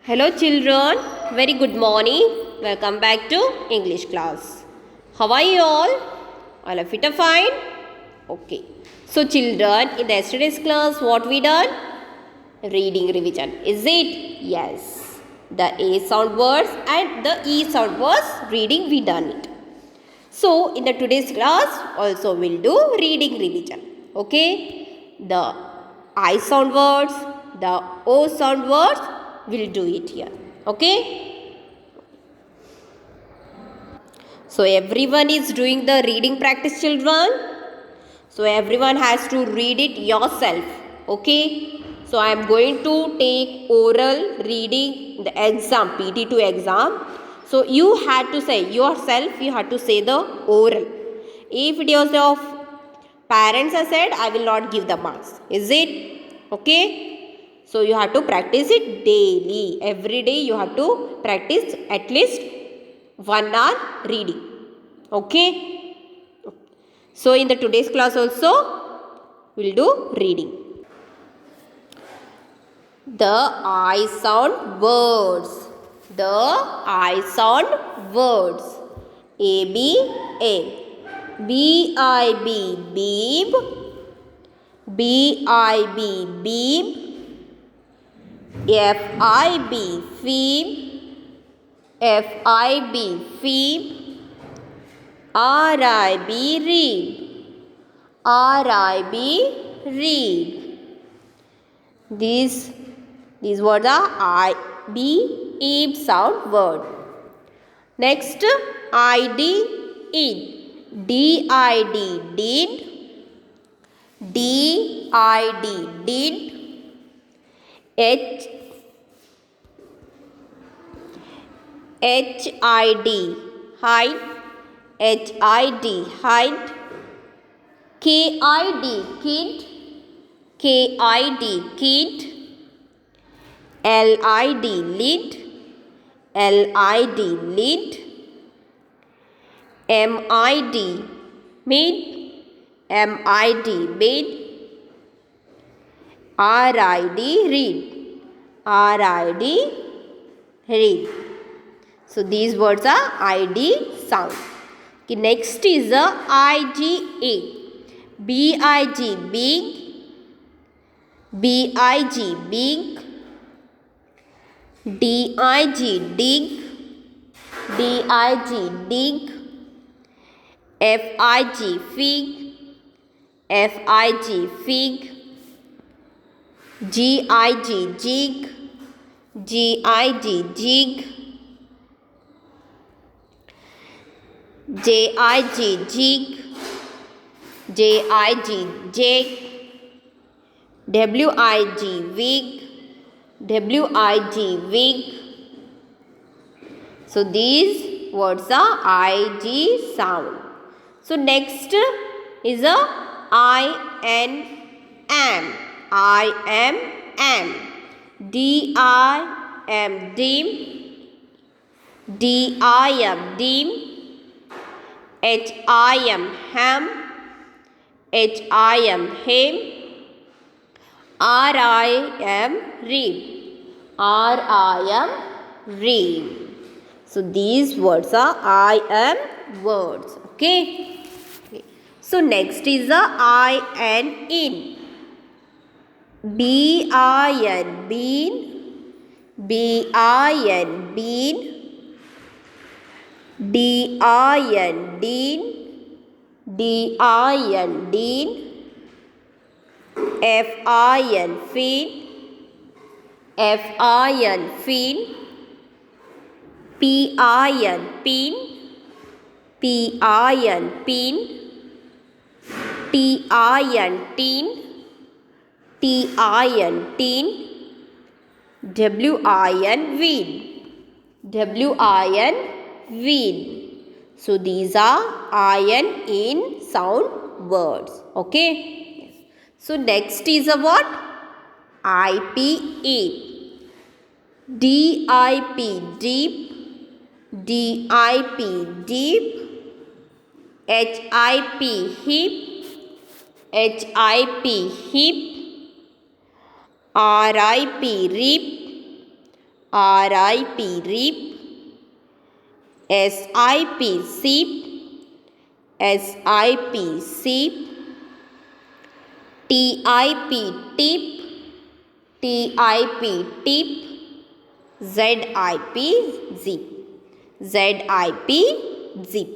Hello children, very good morning. Welcome back to English class. How are you all? All of it are fine? Okay. So children, in the yesterday's class, what we done? Reading revision. Is it? Yes. The A sound words and the E sound words reading we done it. So in the today's class also we'll do reading revision. Okay. The I sound words, the O sound words we'll do it here. Okay. So everyone is doing the reading practice children. So everyone has to read it yourself. Okay. So I am going to take oral reading the exam, PT2 exam. So you had to say yourself, you had to say the oral. If it is of parents are said, I will not give the marks. Is it? Okay. So you have to practice it daily. Every day you have to practice at least 1 hour reading. Okay. So in the today's class also we'll do reading. The I sound words. The I sound words. A B A. B I B beeb. B I B beeb. F I B feeb. F I B feeb. R I B reeb. R I B reeb. These words are I B E sound word. Next I D id. D I D did. D I D did. H I D hide. H I D hide. K I D kid. K I D kid. L I D lid. L I D lid. M I D mid. M I D mid. R I D read. R I D read. So these words are ID sound. Okay, next is the IGA. B-I-G big. B-I-G big. D-I-G dig. D-I-G dig. F-I-G fig. F-I-G fig. G-I-G jig. G-I-G jig. J-I-G jig. J-I-G jig. W-I-G wig. W-I-G wig. So these words are I-G sound. So next is a I-N-M. I-M-M. D-I-M dim. D-I-M dim. H-I-M ham. H-I-M hem. R-I-M ream. R-I-M ream. So these words are I-M words. Okay. So next is the I-N in. B-I-N bean. B-I-N bean. D-I-N dean. D-I-N dean. F-I-N fin. F-I-N fin. P-I-N pin. P-I-N pin. T-I-N tin. T-I-N tin. W-I-N win. W-I-N win. So these are I-N in sound words. Okay. So next is a what? I-P-E. D-I-P deep. D-I-P deep. H-I-P hip. H-I-P hip. R-I-P rip. RIP rip, SIP sip, SIP sip, TIP tip, TIP tip, ZIP zip, ZIP zip.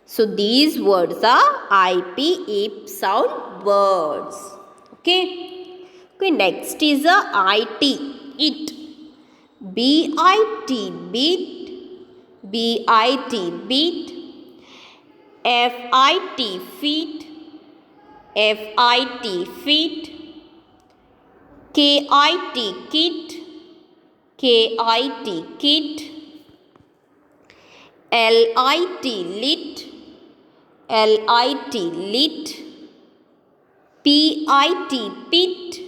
So these words are IP ip sound words. Okay. Okay, next is a IT, it. BIT bit, BIT bit, FIT feet, FIT feet, KIT kit, KIT kit, LIT lit, LIT lit, PIT pit,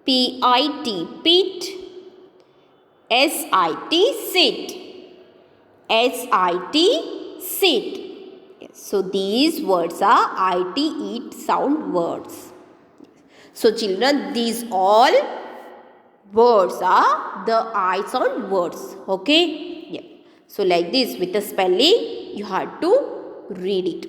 PIT pit, SIT sit, SIT sit. So these words are IT it sound words. So children, these all words are the I sound words. Okay. Yeah. So like this, with the spelling you have to read it.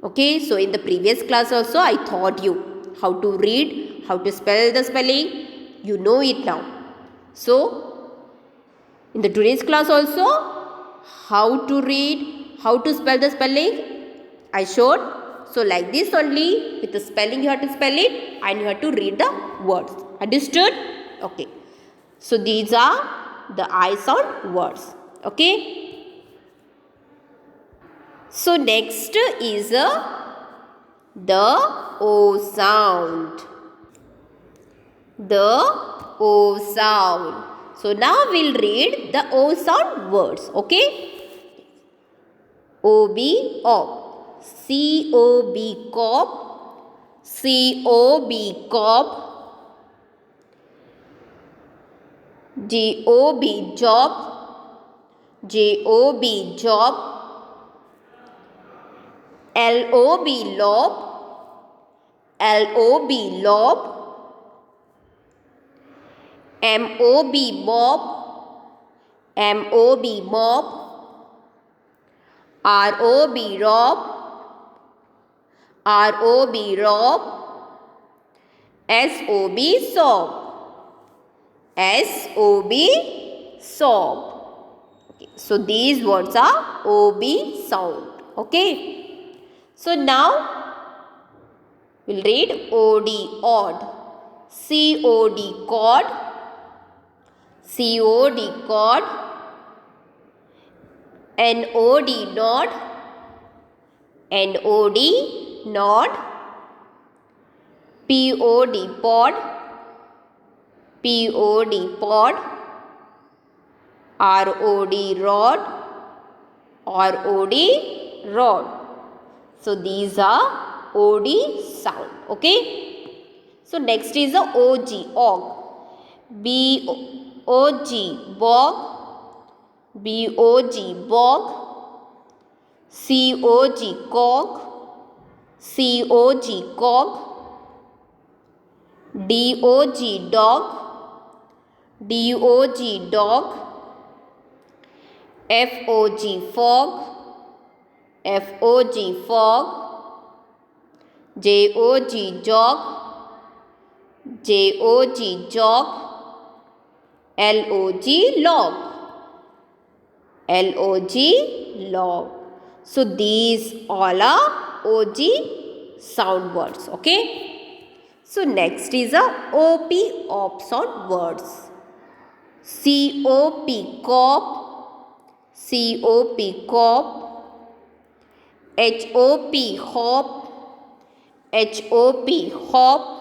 Okay. So in the previous class also I taught you how to read, how to spell the spelling. You know it now. So in the today's class also, how to read, how to spell the spelling I showed. So like this only, with the spelling you have to spell it and you have to read the words. Understood? Okay. So these are the I sound words. Okay. So next is the O sound. The O sound. So now we'll read the O sound words. Okay. OB, ob. COB, cob. COB, cob. JOB, job. JOB, job. LOB, lob. LOB, lob. MOB, mob. MOB, mob. ROB, rob. ROB, rob. SOB, sob. SOB, sob. Okay. So these words are OB sound. Okay. So now we'll read OD, odd. COD, cord. COD, cord. NOD, nod. NOD, nod. POD, pod. POD, pod. ROD, rod. ROD, rod. So these are OD sound. Okay. So next is the OG, og. BOG, bog. BOG, bog. COG, cog. COG, cog. DOG, dog. DOG, dog. FOG, fog. FOG, fog. JOG, jog. JOG, jog. LOG, log. LOG, log. So these all are OG sound words. Okay. So next is a OP, op sound words. COP, cop. COP, cop. HOP, hop. HOP, hop.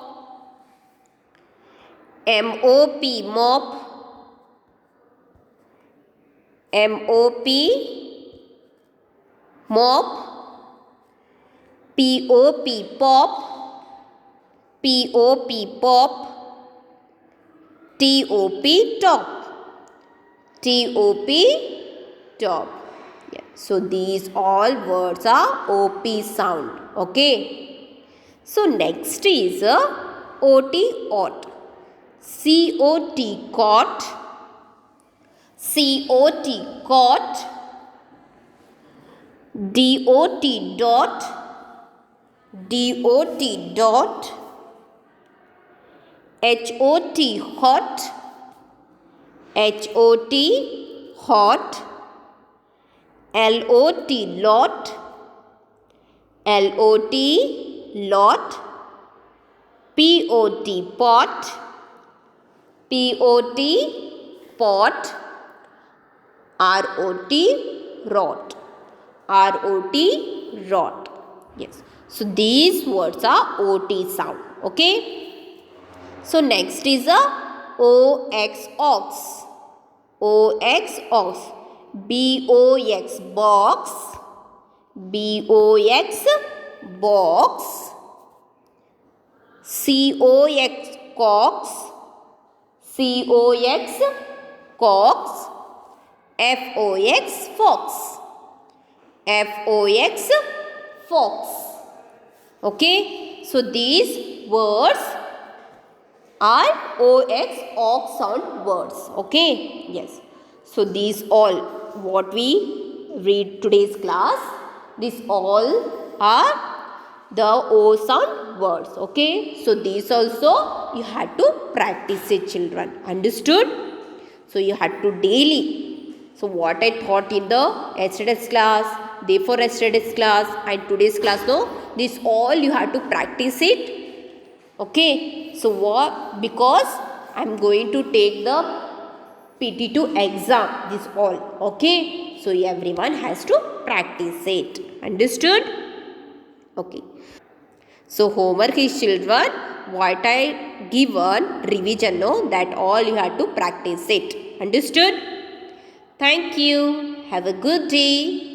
MOP, mop. MOP, mop. POP, pop. POP, pop. TOP, top. TOP, top. Yeah. So these all words are OP sound. Okay. So next is OT, ot. COT, cot. COT, cot. DOT, dot. DOT, dot. HOT, hot. HOT, hot. LOT, lot. LOT, lot. POT, pot. POT, pot. ROT, rot. ROT, rot. Yes. So these words are OT sound. Okay. So next is a OX, ox. OX, ox. BOX, box. BOX, box. COX, cox. COX, cox. FOX, fox. FOX, fox. Okay. So these words are OX, ox sound words. Okay. Yes. So these all what we read today's class, these all are the O sound words. Okay. So these also you had to practice it, children. Understood? So you had to daily. So what I taught in the yesterday's class, day for yesterday's class and today's class, no, this all you have to practice it. Okay. So what? Because I am going to take the PT2 exam, this all. Okay. So everyone has to practice it. Understood? Okay. So homework is, children, what I given revision, no, that all you have to practice it. Understood? Thank you. Have a good day.